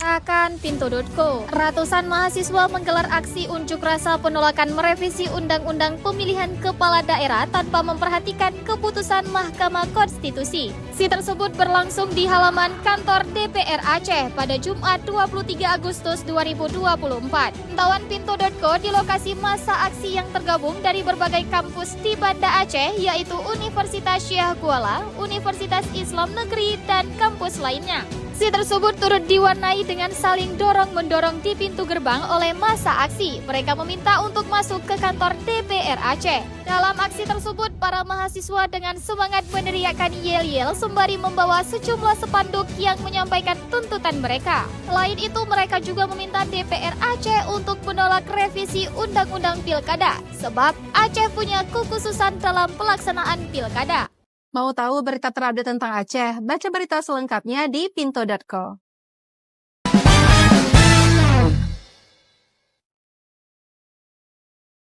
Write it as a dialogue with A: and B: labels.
A: Akan Pintu.co, ratusan mahasiswa menggelar aksi unjuk rasa penolakan merevisi Undang-Undang Pemilihan Kepala Daerah tanpa memperhatikan keputusan Mahkamah Konstitusi. Aksi tersebut berlangsung di halaman kantor DPR Aceh pada Jumat 23 Agustus 2024. Pantauan Pintu.co di lokasi masa aksi yang tergabung dari berbagai kampus di Banda Aceh, yaitu Universitas Syekh Kuala, Universitas Islam Negeri, dan kampus lainnya. Aksi tersebut turut diwarnai dengan saling dorong-mendorong di pintu gerbang oleh massa aksi. Mereka meminta untuk masuk ke kantor DPR Aceh. Dalam aksi tersebut, para mahasiswa dengan semangat meneriakkan yel-yel sembari membawa sejumlah spanduk yang menyampaikan tuntutan mereka. Selain itu, mereka juga meminta DPR Aceh untuk menolak revisi Undang-Undang Pilkada, sebab Aceh punya kekhususan dalam pelaksanaan pilkada.
B: Mau tahu berita terupdate tentang Aceh? Baca berita selengkapnya di Pintu.co.